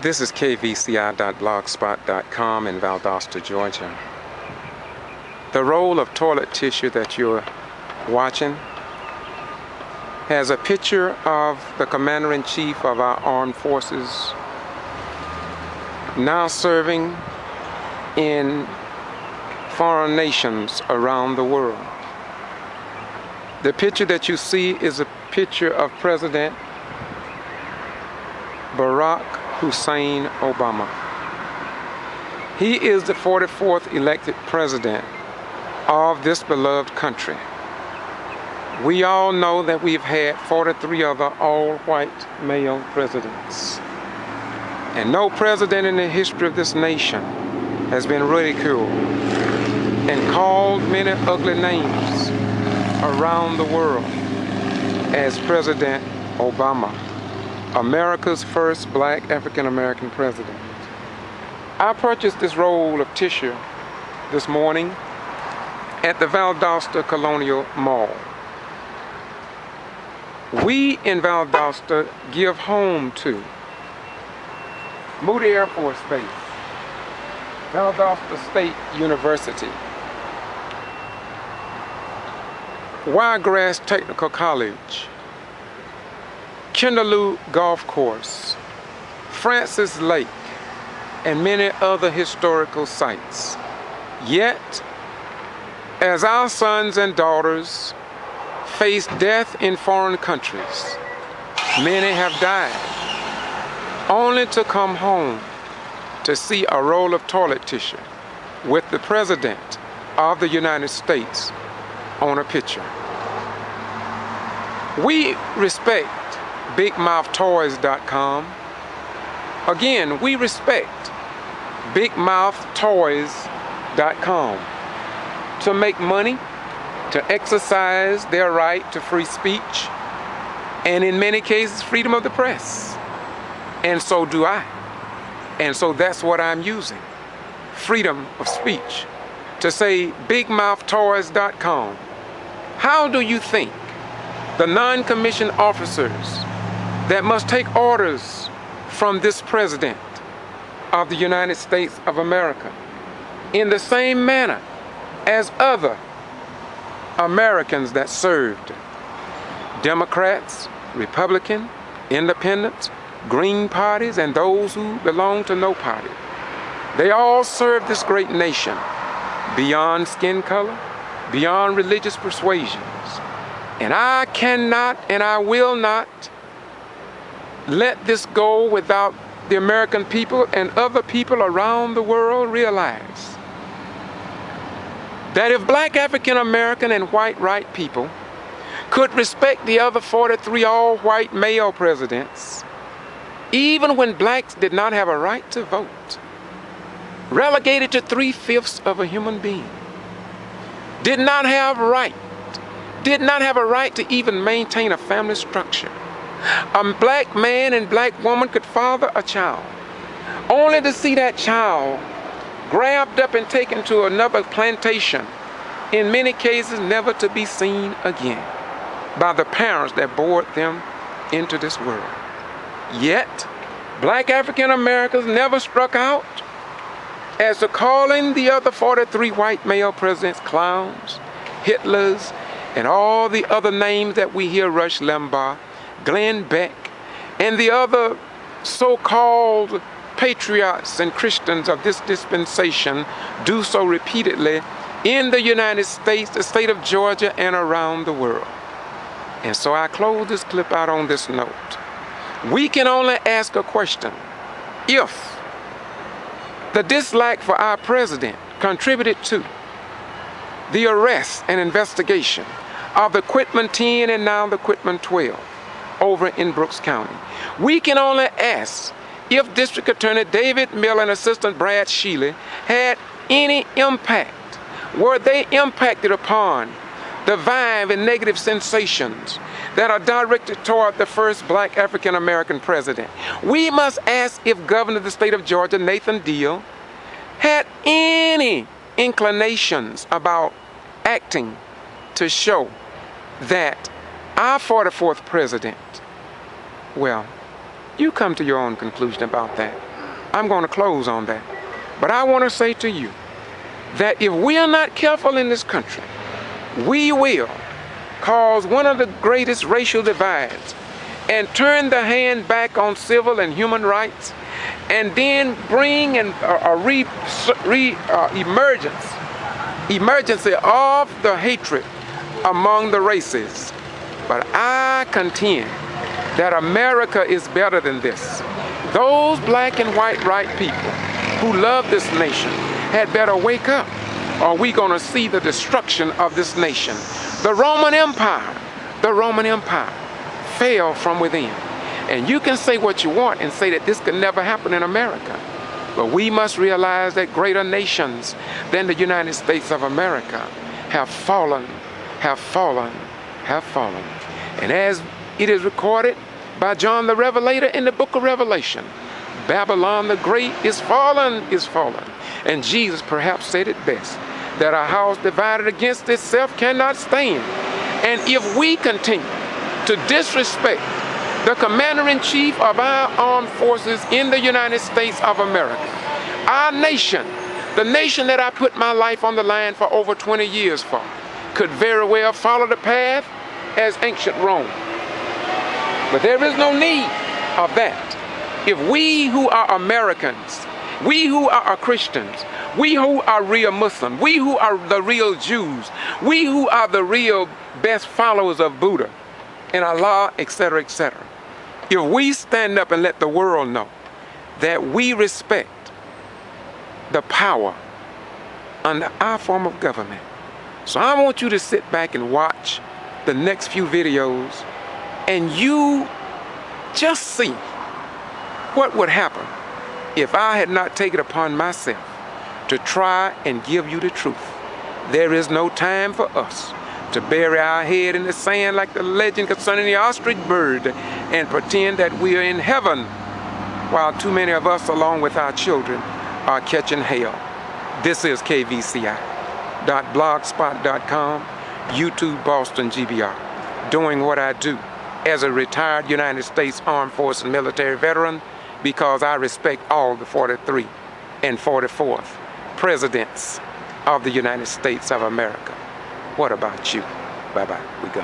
This is kvci.blogspot.com in Valdosta, Georgia. The roll of toilet tissue that you're watching has a picture of the Commander-in-Chief of our armed forces now serving in foreign nations around the world. The picture that you see is a picture of President Barack Hussein Obama. He is the 44th elected president of this beloved country. We all know that we've had 43 other all-white male presidents. And no president in the history of this nation has been ridiculed and called many ugly names around the world as President Obama, America's first black African-American president. I purchased this roll of tissue this morning at the Valdosta Colonial Mall. We in Valdosta give home to Moody Air Force Base, Valdosta State University, Wiregrass Technical College, Kinderloo Golf Course, Francis Lake, and many other historical sites. Yet, as our sons and daughters face death in foreign countries, many have died, only to come home to see a roll of toilet tissue with the President of the United States on a picture. We respect BigMouthToys.com. Again, we respect BigMouthToys.com to make money, to exercise their right to free speech, and in many cases, freedom of the press. And so do I. And so that's what I'm using, freedom of speech, to say BigMouthToys.com. How do you think the non-commissioned officers that must take orders from this President of the United States of America in the same manner as other Americans that served, Democrats, Republican, Independents, Green parties, and those who belong to no party, they all serve this great nation beyond skin color, beyond religious persuasions. And I cannot and I will not let this go without the American people and other people around the world realize that if black African American and white right people could respect the other 43 all-white male presidents, even when blacks did not have a right to vote, relegated to 3/5 of a human being, did not have a right to even maintain a family structure. A black man and black woman could father a child, only to see that child grabbed up and taken to another plantation, in many cases never to be seen again by the parents that bore them into this world. Yet, black African Americans never struck out as to calling the other 43 white male presidents clowns, Hitlers, and all the other names that we hear Rush Limbaugh, Glenn Beck, and the other so-called patriots and Christians of this dispensation do so repeatedly in the United States, the state of Georgia, and around the world. And so I close this clip out on this note. We can only ask a question: if the dislike for our president contributed to the arrest and investigation of the Quitman 10 and now the Quitman 12 over in Brooks County, we can only ask if District Attorney David Miller and Assistant Brad Shealy had any impact. Were they impacted upon the vibe and negative sensations that are directed toward the first black African American president? We must ask if Governor of the state of Georgia, Nathan Deal, had any inclinations about acting to show that our 44th president, well, you come to your own conclusion about that. I'm going to close on that. But I want to say to you that if we are not careful in this country, we will cause one of the greatest racial divides and turn the hand back on civil and human rights, and then bring an emergency of the hatred among the races. But I contend that America is better than this. Those black and white right people who love this nation had better wake up, or we're going to see the destruction of this nation. The Roman Empire fell from within. And you can say what you want and say that this could never happen in America. But we must realize that greater nations than the United States of America have fallen. And as it is recorded by John the Revelator in the book of Revelation, Babylon the Great is fallen. And Jesus perhaps said it best, that a house divided against itself cannot stand. And if we continue to disrespect the commander-in-chief of our armed forces in the United States of America, our nation, the nation that I put my life on the line for over 20 years for, could very well follow the path as ancient Rome. But there is no need of that. If we who are Americans, we who are Christians, we who are real Muslims, we who are the real Jews, we who are the real best followers of Buddha and Allah, etc., etc., if we stand up and let the world know that we respect the power under our form of government. So I want you to sit back and watch the next few videos, and you just see what would happen if I had not taken upon myself to try and give you the truth. There is no time for us to bury our head in the sand like the legend concerning the ostrich bird and pretend that we are in heaven while too many of us, along with our children, are catching hell. This is kvci.blogspot.com, YouTube Boston G.B.R., doing what I do as a retired United States Armed Forces military veteran, because I respect all the 43 and 44th presidents of the United States of America. What about you? Bye-bye. We go.